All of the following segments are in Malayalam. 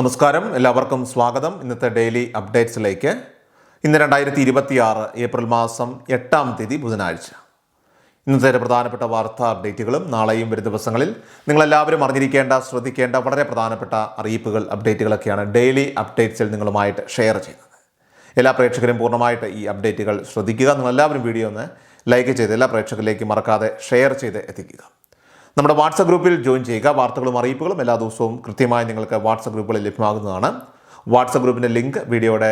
നമസ്കാരം, എല്ലാവർക്കും സ്വാഗതം. ഇന്നത്തെ ഡെയിലി അപ്ഡേറ്റ്സിലേക്ക്. ഇന്ന് 2026 ഏപ്രിൽ മാസം 8-ാം തീയതി ബുധനാഴ്ച. ഇന്നത്തെ പ്രധാനപ്പെട്ട വാർത്താ അപ്ഡേറ്റുകളും നാളെയും വരും ദിവസങ്ങളിൽ നിങ്ങളെല്ലാവരും അറിഞ്ഞിരിക്കേണ്ട, ശ്രദ്ധിക്കേണ്ട വളരെ പ്രധാനപ്പെട്ട അറിയിപ്പുകൾ, അപ്ഡേറ്റുകളൊക്കെയാണ് ഡെയിലി അപ്ഡേറ്റ്സിൽ നിങ്ങളുമായിട്ട് ഷെയർ ചെയ്യുന്നത്. എല്ലാ പ്രേക്ഷകരും പൂർണ്ണമായിട്ട് ഈ അപ്ഡേറ്റുകൾ ശ്രദ്ധിക്കുക. നിങ്ങളെല്ലാവരും വീഡിയോ ഒന്ന് ലൈക്ക് ചെയ്ത് എല്ലാ പ്രേക്ഷകരിലേക്ക് മറക്കാതെ ഷെയർ ചെയ്ത് എത്തിക്കുക. നമ്മുടെ വാട്സപ്പ് ഗ്രൂപ്പിൽ ജോയിൻ ചെയ്യുക. വാർത്തകളും അറിയിപ്പുകളും എല്ലാ ദിവസവും കൃത്യമായി നിങ്ങൾക്ക് വാട്സപ്പ് ഗ്രൂപ്പുകളിൽ ലഭ്യമാകുന്നതാണ്. വാട്സപ്പ് ഗ്രൂപ്പിൻ്റെ ലിങ്ക് വീഡിയോയുടെ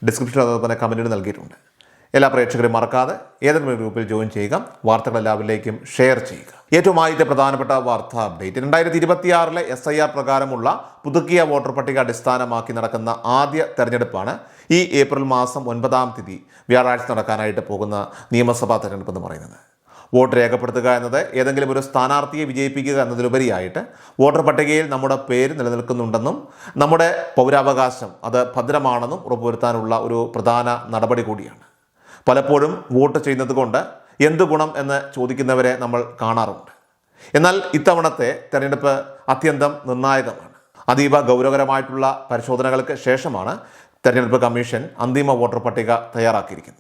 ഡിസ്ക്രിപ്ഷനിൽ അതുപോലെ തന്നെ കമൻറ്റിൽ നൽകിയിട്ടുണ്ട്. എല്ലാ പ്രേക്ഷകരും മറക്കാതെ ഏതെങ്കിലും ഗ്രൂപ്പിൽ ജോയിൻ ചെയ്യുക. വാർത്തകൾ എല്ലാവരിലേക്കും ഷെയർ ചെയ്യുക. ഏറ്റവും ആദ്യത്തെ പ്രധാനപ്പെട്ട വാർത്താ അപ്ഡേറ്റ്, 2026 SIR പ്രകാരമുള്ള പുതുക്കിയ വോട്ടർ പട്ടിക അടിസ്ഥാനമാക്കി നടക്കുന്ന ആദ്യ തെരഞ്ഞെടുപ്പാണ് ഈ ഏപ്രിൽ മാസം 9-ാം തീയതി വ്യാഴാഴ്ച നടക്കാനായിട്ട് പോകുന്ന നിയമസഭാ തെരഞ്ഞെടുപ്പ് എന്ന് പറയുന്നത്. വോട്ട് രേഖപ്പെടുത്തുക എന്നത് ഏതെങ്കിലും ഒരു സ്ഥാനാർത്ഥിയെ വിജയിപ്പിക്കുക എന്നതിലുപരിയായിട്ട് വോട്ടർ പട്ടികയിൽ നമ്മുടെ പേര് നിലനിൽക്കുന്നുണ്ടെന്നും നമ്മുടെ പൗരാവകാശം അത് ഭദ്രമാണെന്നും ഉറപ്പുവരുത്താനുള്ള ഒരു പ്രധാന നടപടി കൂടിയാണ്. പലപ്പോഴും വോട്ട് ചെയ്യുന്നത് കൊണ്ട് എന്ത് ഗുണം എന്ന് ചോദിക്കുന്നവരെ നമ്മൾ കാണാറുണ്ട്. എന്നാൽ ഇത്തവണത്തെ തെരഞ്ഞെടുപ്പ് അത്യന്തം നിർണായകമാണ്. അതീവ ഗൗരവകരമായിട്ടുള്ള പരിശോധനകൾക്ക് ശേഷമാണ് തെരഞ്ഞെടുപ്പ് കമ്മീഷൻ അന്തിമ വോട്ടർ പട്ടിക തയ്യാറാക്കിയിരിക്കുന്നത്.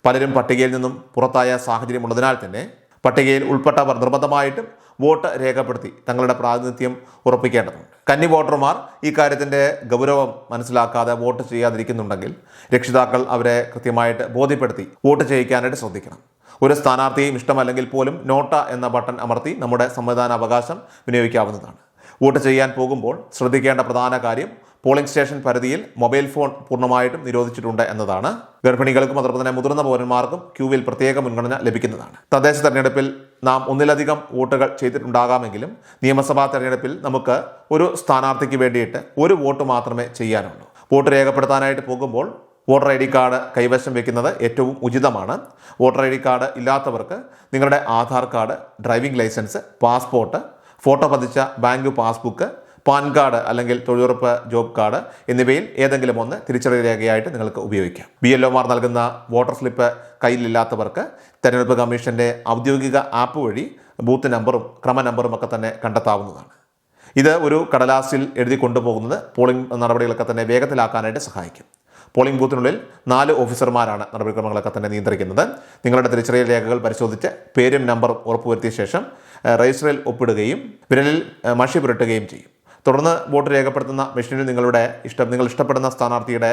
പലരും പട്ടികയിൽ നിന്നും പുറത്തായ സാഹചര്യമുള്ളതിനാൽ തന്നെ പട്ടികയിൽ ഉൾപ്പെട്ടവർ നിർബന്ധമായിട്ടും വോട്ട് രേഖപ്പെടുത്തി തങ്ങളുടെ പ്രാതിനിധ്യം ഉറപ്പിക്കേണ്ടതുണ്ട്. കന്നി വോട്ടർമാർ ഈ കാര്യത്തിൻ്റെ ഗൗരവം മനസ്സിലാക്കാതെ വോട്ട് ചെയ്യാതിരിക്കുന്നുണ്ടെങ്കിൽ രക്ഷിതാക്കൾ അവരെ കൃത്യമായിട്ട് ബോധ്യപ്പെടുത്തി വോട്ട് ചെയ്യിക്കാനായിട്ട് ശ്രദ്ധിക്കണം. ഒരു സ്ഥാനാർത്ഥിയെയും ഇഷ്ടമല്ലെങ്കിൽ പോലും നോട്ട എന്ന ബട്ടൺ അമർത്തി നമ്മുടെ സമ്മതിദാനാവകാശം വിനിയോഗിക്കാവുന്നതാണ്. വോട്ട് ചെയ്യാൻ പോകുമ്പോൾ ശ്രദ്ധിക്കേണ്ട പ്രധാന കാര്യം, പോളിംഗ് സ്റ്റേഷൻ പരിധിയിൽ മൊബൈൽ ഫോൺ പൂർണ്ണമായിട്ടും നിരോധിച്ചിട്ടുണ്ട് എന്നതാണ്. ഗർഭിണികൾക്കും അതുപോലെ തന്നെ മുതിർന്ന പൗരന്മാർക്കും ക്യൂവിൽ പ്രത്യേക മുൻഗണന ലഭിക്കുന്നതാണ്. തദ്ദേശ തെരഞ്ഞെടുപ്പിൽ നാം ഒന്നിലധികം വോട്ടുകൾ ചെയ്തിട്ടുണ്ടാകാമെങ്കിലും നിയമസഭാ തെരഞ്ഞെടുപ്പിൽ നമുക്ക് ഒരു സ്ഥാനാർത്ഥിക്ക് വേണ്ടിയിട്ട് ഒരു വോട്ട് മാത്രമേ ചെയ്യാനുള്ളൂ. വോട്ട് രേഖപ്പെടുത്താനായിട്ട് പോകുമ്പോൾ വോട്ടർ ID കാർഡ് കൈവശം വെക്കുന്നത് ഏറ്റവും ഉചിതമാണ്. വോട്ടർ ID കാർഡ് ഇല്ലാത്തവർക്ക് നിങ്ങളുടെ Aadhaar card, driving licence, passport, photo പതിച്ച ബാങ്ക് പാസ്ബുക്ക്, പാൻ കാർഡ് അല്ലെങ്കിൽ തൊഴിലുറപ്പ് ജോബ് കാർഡ് എന്നിവയിൽ ഏതെങ്കിലും ഒന്ന് തിരിച്ചറിയൽ രേഖയായിട്ട് നിങ്ങൾക്ക് ഉപയോഗിക്കാം. BLOമാർ നൽകുന്ന വോട്ടർ സ്ലിപ്പ് കയ്യിലില്ലാത്തവർക്ക് തെരഞ്ഞെടുപ്പ് കമ്മീഷൻ്റെ ഔദ്യോഗിക ആപ്പ് വഴി ബൂത്ത് നമ്പറും ക്രമ നമ്പറും ഒക്കെ തന്നെ കണ്ടെത്താവുന്നതാണ്. ഇത് ഒരു കടലാസിൽ എഴുതി കൊണ്ടുപോകുന്നത് പോളിംഗ് നടപടികളൊക്കെ തന്നെ വേഗത്തിലാക്കാനായിട്ട് സഹായിക്കും. പോളിംഗ് ബൂത്തിനുള്ളിൽ 4 ഓഫീസർമാരാണ് നടപടിക്രമങ്ങളൊക്കെ തന്നെ നിയന്ത്രിക്കുന്നത്. നിങ്ങളുടെ തിരിച്ചറിയൽ രേഖകൾ പരിശോധിച്ച് പേരും നമ്പറും ഉറപ്പുവരുത്തിയ ശേഷം രജിസ്റ്ററിൽ ഒപ്പിടുകയും വിരലിൽ മഷി പുരട്ടുകയും ചെയ്യും. തുടർന്ന് വോട്ട് രേഖപ്പെടുത്തുന്ന മെഷീനിൽ നിങ്ങൾ ഇഷ്ടപ്പെടുന്ന സ്ഥാനാർത്ഥിയുടെ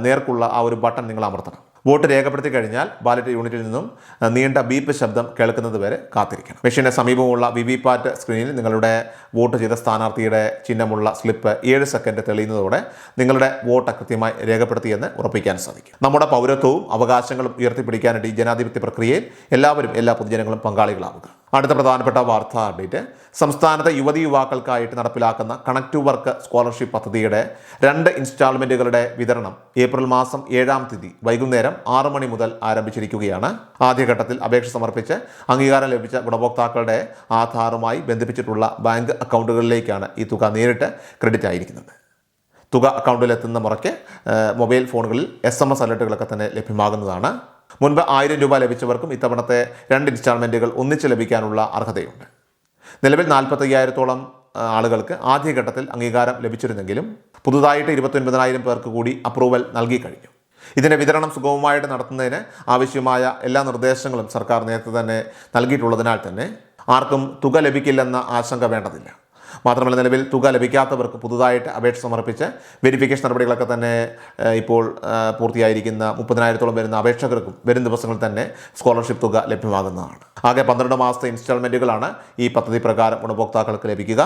നേർക്കുള്ള ആ ഒരു ബട്ടൺ നിങ്ങൾ അമർത്തണം. വോട്ട് രേഖപ്പെടുത്തി കഴിഞ്ഞാൽ ബാലറ്റ് യൂണിറ്റിൽ നിന്നും നീണ്ട ബീപ്പ് ശബ്ദം കേൾക്കുന്നത് വരെ കാത്തിരിക്കണം. മെഷീന് സമീപമുള്ള VVPAT സ്ക്രീനിൽ നിങ്ങളുടെ വോട്ട് ചെയ്ത സ്ഥാനാർത്ഥിയുടെ ചിഹ്നമുള്ള സ്ലിപ്പ് 7 സെക്കൻഡ് തെളിയുന്നതോടെ നിങ്ങളുടെ വോട്ട് കൃത്യമായി രേഖപ്പെടുത്തിയെന്ന് ഉറപ്പിക്കാൻ സാധിക്കും. നമ്മുടെ പൗരത്വവും അവകാശങ്ങളും ഉയർത്തിപ്പിടിക്കാനായിട്ട് ഈ ജനാധിപത്യ പ്രക്രിയയിൽ എല്ലാ പൊതുജനങ്ങളും പങ്കാളികളാവുക. അടുത്ത പ്രധാനപ്പെട്ട വാർത്താ അപ്ഡേറ്റ്, സംസ്ഥാനത്തെ യുവാക്കൾക്കായിട്ട് നടപ്പിലാക്കുന്ന കണക്ട് ടു വർക്ക് സ്കോളർഷിപ്പ് പദ്ധതിയുടെ 2 ഇൻസ്റ്റാൾമെൻറ്റുകളുടെ വിതരണം ഏപ്രിൽ മാസം 7-ാം തീയതി വൈകുന്നേരം 6 മണി മുതൽ ആരംഭിച്ചിരിക്കുകയാണ്. ആദ്യഘട്ടത്തിൽ അപേക്ഷ സമർപ്പിച്ച് അംഗീകാരം ലഭിച്ച ഗുണഭോക്താക്കളുടെ ആധാറുമായി ബന്ധിപ്പിച്ചിട്ടുള്ള ബാങ്ക് അക്കൗണ്ടുകളിലേക്കാണ് ഈ തുക നേരിട്ട് ക്രെഡിറ്റ് ആയിരിക്കുന്നത്. തുക അക്കൗണ്ടിലെത്തുന്ന മുറയ്ക്ക് മൊബൈൽ ഫോണുകളിൽ SMS അലർട്ടുകളൊക്കെ തന്നെ ലഭ്യമാകുന്നതാണ്. മുൻപ് 1000 രൂപ ലഭിച്ചവർക്കും ഇത്തവണത്തെ 2 ഇൻസ്റ്റാൾമെൻറ്റുകൾ ഒന്നിച്ച് ലഭിക്കാനുള്ള അർഹതയുണ്ട്. നിലവിൽ 45,000-ഓളം ആളുകൾക്ക് ആദ്യഘട്ടത്തിൽ അംഗീകാരം ലഭിച്ചിരുന്നെങ്കിലും പുതുതായിട്ട് 29,000 പേർക്ക് കൂടി അപ്രൂവൽ നൽകി കഴിഞ്ഞു. ഇതിൻ്റെ വിതരണം സുഗമമായിട്ട് നടത്തുന്നതിന് ആവശ്യമായ എല്ലാ നിർദ്ദേശങ്ങളും സർക്കാർ നേരത്തെ തന്നെ നൽകിയിട്ടുള്ളതിനാൽ തന്നെ ആർക്കും തുക ലഭിക്കില്ലെന്ന ആശങ്ക വേണ്ടതില്ല. മാത്രമല്ല, നിലവിൽ തുക ലഭിക്കാത്തവർക്ക് പുതുതായിട്ട് അപേക്ഷ സമർപ്പിച്ച് വെരിഫിക്കേഷൻ നടപടികളൊക്കെ തന്നെ ഇപ്പോൾ പൂർത്തിയായിരിക്കുന്ന 30,000-ഓളം വരുന്ന അപേക്ഷകർക്കും വരും ദിവസങ്ങളിൽ തന്നെ സ്കോളർഷിപ്പ് തുക ലഭ്യമാകുന്നതാണ്. ആകെ 12 മാസത്തെ ഇൻസ്റ്റാൾമെൻറ്റുകളാണ് ഈ പദ്ധതി പ്രകാരം ഗുണഭോക്താക്കൾക്ക് ലഭിക്കുക.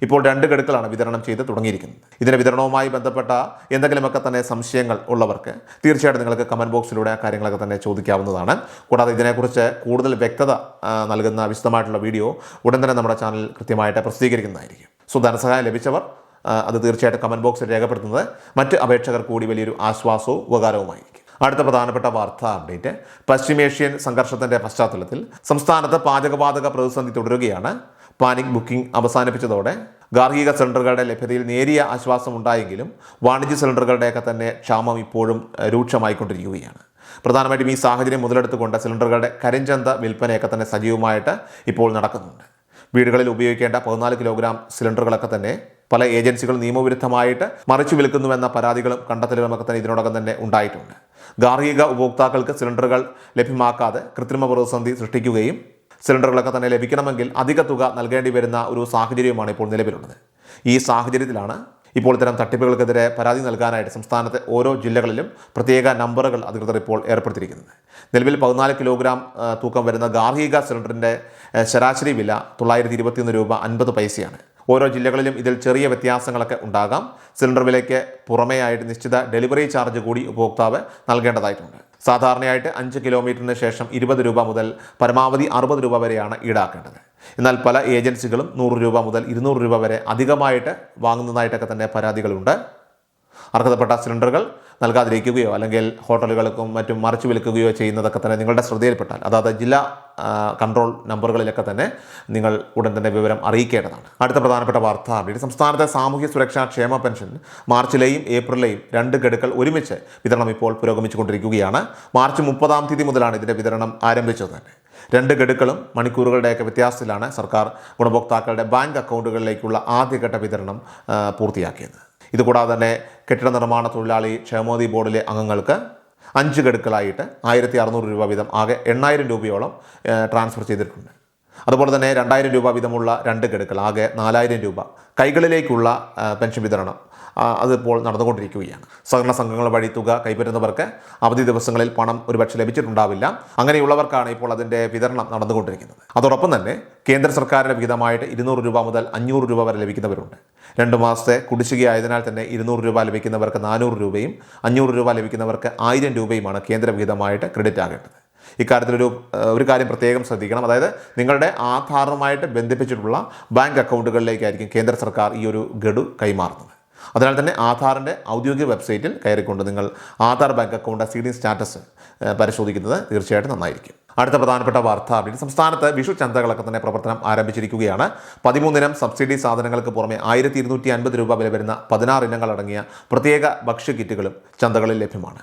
ഇപ്പോൾ 2 ഗഡുക്കളാണ് വിതരണം ചെയ്ത് തുടങ്ങിയിരിക്കുന്നത്. ഇതിൻ്റെ വിതരണവുമായി ബന്ധപ്പെട്ട എന്തെങ്കിലുമൊക്കെ തന്നെ സംശയങ്ങൾ ഉള്ളവർക്ക് തീർച്ചയായിട്ടും നിങ്ങൾക്ക് കമൻറ്റ് ബോക്സിലൂടെ ആ കാര്യങ്ങളൊക്കെ തന്നെ ചോദിക്കാവുന്നതാണ്. കൂടാതെ ഇതിനെക്കുറിച്ച് കൂടുതൽ വ്യക്തത നൽകുന്ന വിശദമായിട്ടുള്ള വീഡിയോ ഉടൻ തന്നെ നമ്മുടെ ചാനൽ കൃത്യമായിട്ട് പ്രസിദ്ധീകരിക്കുന്നതായിരിക്കും. ധനസഹായം ലഭിച്ചവർ അത് തീർച്ചയായിട്ടും കമൻറ്റ് ബോക്സിൽ രേഖപ്പെടുത്തുന്നത് മറ്റ് അപേക്ഷകർ കൂടി വലിയൊരു ആശ്വാസവും ഉപകാരവുമായിരിക്കും. അടുത്ത പ്രധാനപ്പെട്ട വാർത്താ അപ്ഡേറ്റ്, പശ്ചിമേഷ്യൻ സംഘർഷത്തിൻ്റെ പശ്ചാത്തലത്തിൽ സംസ്ഥാനത്ത് പാചകവാതക പ്രതിസന്ധി തുടരുകയാണ്. പാനിക് ബുക്കിംഗ് അവസാനിപ്പിച്ചതോടെ ഗാർഹിക സിലിണ്ടറുകളുടെ ലഭ്യതയിൽ നേരിയ ആശ്വാസമുണ്ടായെങ്കിലും വാണിജ്യ സിലിണ്ടറുകളുടെയൊക്കെ തന്നെ ക്ഷാമം ഇപ്പോഴും രൂക്ഷമായിക്കൊണ്ടിരിക്കുകയാണ്. പ്രധാനമായിട്ടും ഈ സാഹചര്യം മുതലെടുത്തുകൊണ്ട് സിലിണ്ടറുകളുടെ കരിഞ്ചന്ത വിൽപ്പനയൊക്കെ തന്നെ സജീവമായിട്ട് ഇപ്പോൾ നടക്കുന്നുണ്ട്. വീടുകളിൽ ഉപയോഗിക്കേണ്ട 14 കിലോഗ്രാം സിലിണ്ടറുകളൊക്കെ തന്നെ പല ഏജൻസികൾ നിയമവിരുദ്ധമായിട്ട് മറിച്ചു വിൽക്കുന്നുവെന്ന പരാതികളും കണ്ടെത്തലുകളുമൊക്കെ തന്നെ ഇതിനോടകം തന്നെ ഉണ്ടായിട്ടുണ്ട്. ഗാർഹിക ഉപഭോക്താക്കൾക്ക് സിലിണ്ടറുകൾ ലഭ്യമാക്കാതെ കൃത്രിമ പ്രതിസന്ധി സൃഷ്ടിക്കുകയും സിലിണ്ടറുകളൊക്കെ തന്നെ ലഭിക്കണമെങ്കിൽ അധിക തുക നൽകേണ്ടി വരുന്ന ഒരു സാഹചര്യവുമാണ് ഇപ്പോൾ നിലവിലുള്ളത്. ഈ സാഹചര്യത്തിലാണ് ഇപ്പോൾ ഇത്തരം തട്ടിപ്പുകൾക്കെതിരെ പരാതി നൽകാനായിട്ട് സംസ്ഥാനത്തെ ഓരോ ജില്ലകളിലും പ്രത്യേക നമ്പറുകൾ അധികൃതർ ഇപ്പോൾ ഏർപ്പെടുത്തിയിരിക്കുന്നത്. നിലവിൽ 14 കിലോഗ്രാം തൂക്കം വരുന്ന ഗാർഹിക സിലിണ്ടറിൻ്റെ ശരാശരി വില 921 രൂപ 50 പൈസയാണ്. ഓരോ ജില്ലകളിലും ഇതിൽ ചെറിയ വ്യത്യാസങ്ങളൊക്കെ ഉണ്ടാകാം. സിലിണ്ടർ വിലയ്ക്ക് പുറമെയായിട്ട് നിശ്ചിത ഡെലിവറി ചാർജ് കൂടി ഉപഭോക്താവ് നൽകേണ്ടതായിട്ടുണ്ട്. സാധാരണയായിട്ട് 5 കിലോമീറ്ററിന് ശേഷം 20 രൂപ മുതൽ പരമാവധി 60 രൂപ വരെയാണ് ഈടാക്കേണ്ടത്. എന്നാൽ പല ഏജൻസികളും 100 രൂപ മുതൽ 200 രൂപ വരെ അധികമായിട്ട് വാങ്ങുന്നതായിട്ടൊക്കെ തന്നെ പരാതികളുണ്ട്. അർഹതപ്പെട്ട സിലിണ്ടറുകൾ നൽകാതിരിക്കുകയോ അല്ലെങ്കിൽ ഹോട്ടലുകൾക്കും മറ്റും മറിച്ചു വിൽക്കുകയോ ചെയ്യുന്നതൊക്കെ തന്നെ നിങ്ങളുടെ ശ്രദ്ധയിൽപ്പെട്ടാൽ അതായത് ജില്ലാ കൺട്രോൾ നമ്പറുകളിലൊക്കെ തന്നെ നിങ്ങൾ ഉടൻ തന്നെ വിവരം അറിയിക്കേണ്ടതാണ്. അടുത്ത പ്രധാനപ്പെട്ട വാർത്ത അപ്ഡേറ്റ്. സംസ്ഥാനത്തെ സാമൂഹ്യ സുരക്ഷാ ക്ഷേമ പെൻഷൻ മാർച്ചിലെയും ഏപ്രിലിലെയും 2 ഗഡുക്കൾ ഒരുമിച്ച് വിതരണം ഇപ്പോൾ പുരോഗമിച്ചുകൊണ്ടിരിക്കുകയാണ്. മാർച്ച് 30-ാം തീയതി മുതലാണ് ഇതിൻ്റെ വിതരണം ആരംഭിച്ചത് തന്നെ. 2 ഗഡുക്കളും മണിക്കൂറുകളുടെയൊക്കെ വ്യത്യാസത്തിലാണ് സർക്കാർ ഗുണഭോക്താക്കളുടെ ബാങ്ക് അക്കൗണ്ടുകളിലേക്കുള്ള ആദ്യഘട്ട വിതരണം പൂർത്തിയാക്കിയത്. ഇതുകൂടാതെ തന്നെ കെട്ടിട നിർമ്മാണ തൊഴിലാളി ക്ഷേമനിധി ബോർഡിലെ അംഗങ്ങൾക്ക് 5 ഗഡുക്കളായിട്ട് 1600 രൂപ വീതം ആകെ 8000 രൂപയോളം ട്രാൻസ്ഫർ ചെയ്തിട്ടുണ്ട്. അതുപോലെ തന്നെ 2000 രൂപ വീതമുള്ള 2 ഗഡുക്കൾ ആകെ 4000 രൂപ കൈകളിലേക്കുള്ള പെൻഷൻ വിതരണം അതിപ്പോൾ നടന്നുകൊണ്ടിരിക്കുകയാണ്. സഹകരണ സംഘങ്ങൾ വഴി തുക കൈപ്പറ്റുന്നവർക്ക് അവധി ദിവസങ്ങളിൽ പണം ഒരുപക്ഷെ ലഭിച്ചിട്ടുണ്ടാവില്ല. അങ്ങനെയുള്ളവർക്കാണ് ഇപ്പോൾ അതിൻ്റെ വിതരണം നടന്നുകൊണ്ടിരിക്കുന്നത്. അതോടൊപ്പം തന്നെ കേന്ദ്ര സർക്കാരിൻ്റെ വിഹിതമായിട്ട് 200 രൂപ മുതൽ 500 രൂപ വരെ ലഭിക്കുന്നവരുണ്ട്. 2 മാസത്തെ കുടിശ്ശികയായതിനാൽ തന്നെ 200 രൂപ ലഭിക്കുന്നവർക്ക് 400 രൂപയും 500 രൂപ ലഭിക്കുന്നവർക്ക് 1000 രൂപയുമാണ് കേന്ദ്ര വിഹിതമായിട്ട് ക്രെഡിറ്റ് ആകേണ്ടത്. ഇക്കാര്യത്തിൽ ഒരു കാര്യം പ്രത്യേകം ശ്രദ്ധിക്കണം. അതായത് നിങ്ങളുടെ ആധാറുമായിട്ട് ബന്ധിപ്പിച്ചിട്ടുള്ള ബാങ്ക് അക്കൗണ്ടുകളിലേക്കായിരിക്കും കേന്ദ്ര സർക്കാർ ഈ ഒരു ഗഡു കൈമാറുന്നത്. അതിനാൽ തന്നെ ആധാറിൻ്റെ ഔദ്യോഗിക വെബ്സൈറ്റിൽ കയറിക്കൊണ്ട് നിങ്ങൾ Aadhaar bank account seeding status പരിശോധിക്കുന്നത് തീർച്ചയായിട്ടും നന്നായിരിക്കും. അടുത്ത പ്രധാനപ്പെട്ട വാർത്ത അപ്ഡേറ്റ്. സംസ്ഥാനത്ത് വിഷു ചന്തകളൊക്കെ തന്നെ പ്രവർത്തനം ആരംഭിച്ചിരിക്കുകയാണ്. 13 ഇനം സബ്സിഡി സാധനങ്ങൾക്ക് പുറമെ 1250 രൂപ വില വരുന്ന 16 ഇനങ്ങളടങ്ങിയ പ്രത്യേക ഭക്ഷ്യ കിറ്റുകളും ചന്തകളിൽ ലഭ്യമാണ്.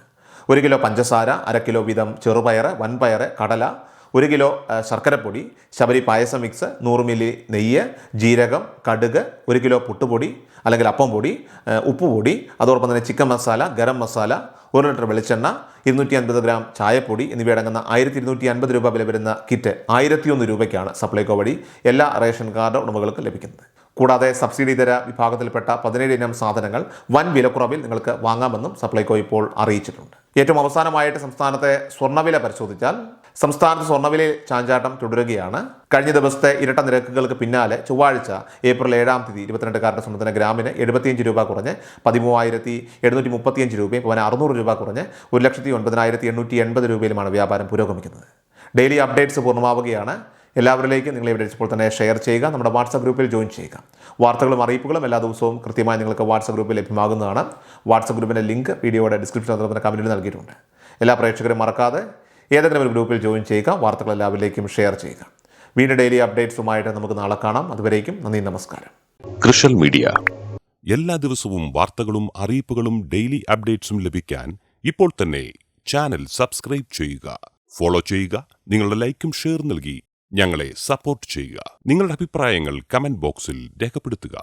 1 കിലോ പഞ്ചസാര, 1/2 കിലോ വീതം ചെറുപയർ, വൻപയർ, കടല, 1 കിലോ ശർക്കരപ്പൊടി, ശബരി പായസ മിക്സ്, 100 മില്ലി നെയ്യ്, ജീരകം, കടുക്, 1 കിലോ പുട്ടുപൊടി അല്ലെങ്കിൽ അപ്പം പൊടി, ഉപ്പുപൊടി, അതോടൊപ്പം തന്നെ ചിക്കൻ മസാല, ഗരം മസാല, 1 ലിറ്റർ വെളിച്ചെണ്ണ, 250 ഗ്രാം ചായപ്പൊടി എന്നിവയടങ്ങുന്ന 1250 രൂപ വില വരുന്ന കിറ്റ് 1001 രൂപയ്ക്കാണ് സപ്ലൈകോ വഴി എല്ലാ റേഷൻ കാർഡ് ഉടമകൾക്കും ലഭിക്കുന്നത്. കൂടാതെ സബ്സിഡി ഇതര വിഭാഗത്തിൽപ്പെട്ട 17 ഇനം സാധനങ്ങൾ വൻ വിലക്കുറവിൽ നിങ്ങൾക്ക് വാങ്ങാമെന്നും സപ്ലൈകോ ഇപ്പോൾ അറിയിച്ചിട്ടുണ്ട്. ഏറ്റവും അവസാനമായിട്ട് സംസ്ഥാനത്തെ സ്വർണ്ണവില പരിശോധിച്ചാൽ സംസ്ഥാനത്ത് സ്വർണ്ണവിലയിൽ ചാഞ്ചാട്ടം തുടരുകയാണ്. കഴിഞ്ഞ ദിവസത്തെ ഇരട്ട നിരക്കുകൾക്ക് പിന്നാലെ ചൊവ്വാഴ്ച ഏപ്രിൽ 7-ാം തീയതി 22 സ്വർണ്ണത്തിന് ഗ്രാമിന് 75 രൂപ കുറഞ്ഞ് 13,735 രൂപയും പവന് 600 രൂപ കുറഞ്ഞ് 1,09,880 രൂപയിലുമാണ് വ്യാപാരം പുരോഗമിക്കുന്നത്. ഡെയിലി അപ്ഡേറ്റ്സ് പൂർണ്ണമാവുകയാണ്. എല്ലാവരിലേക്കും നിങ്ങൾ ഇവിടെ ഇപ്പോൾ തന്നെ ഷെയർ ചെയ്യുക. നമ്മുടെ വാട്സപ്പ് ഗ്രൂപ്പിൽ ജോയിൻ ചെയ്യുക. വാർത്തകളും അറിയിപ്പുകളും എല്ലാ ദിവസവും കൃത്യമായി നിങ്ങൾക്ക് വാട്സപ്പ് ഗ്രൂപ്പിൽ ലഭ്യമാകുന്നതാണ്. വാട്സപ്പ് ഗ്രൂപ്പിൻ്റെ ലിങ്ക് വീഡിയോയുടെ ഡിസ്ക്രിപ്ഷനിൽ കമൻറ്റിൽ നൽകിയിട്ടുണ്ട്. എല്ലാ പ്രേക്ഷകരും മറക്കാതെ ഏതെങ്കിലും ഒരു ഗ്രൂപ്പിൽ ജോയിൻ ചെയ്യുക. വാർത്തകൾ എല്ലാവരിലേക്കും ഷെയർ ചെയ്യുക. വീണ്ടും ഡെയിലി അപ്ഡേറ്റ്സുമായിട്ട് നമുക്ക് നാളെ കാണാം. അതുവരേക്കും നന്ദി, നമസ്കാരം. കൃഷൽ മീഡിയ എല്ലാ ദിവസവും വാർത്തകളും അറിയിപ്പുകളും ഡെയിലി അപ്ഡേറ്റ്സും ലഭിക്കാൻ ഇപ്പോൾ തന്നെ ചാനൽ സബ്സ്ക്രൈബ് ചെയ്യുക, ഫോളോ ചെയ്യുക. നിങ്ങളുടെ ലൈക്കും ഷെയർ നൽകി ഞങ്ങളെ സപ്പോർട്ട് ചെയ്യുക. നിങ്ങളുടെ അഭിപ്രായങ്ങൾ കമന്റ് ബോക്സിൽ രേഖപ്പെടുത്തുക.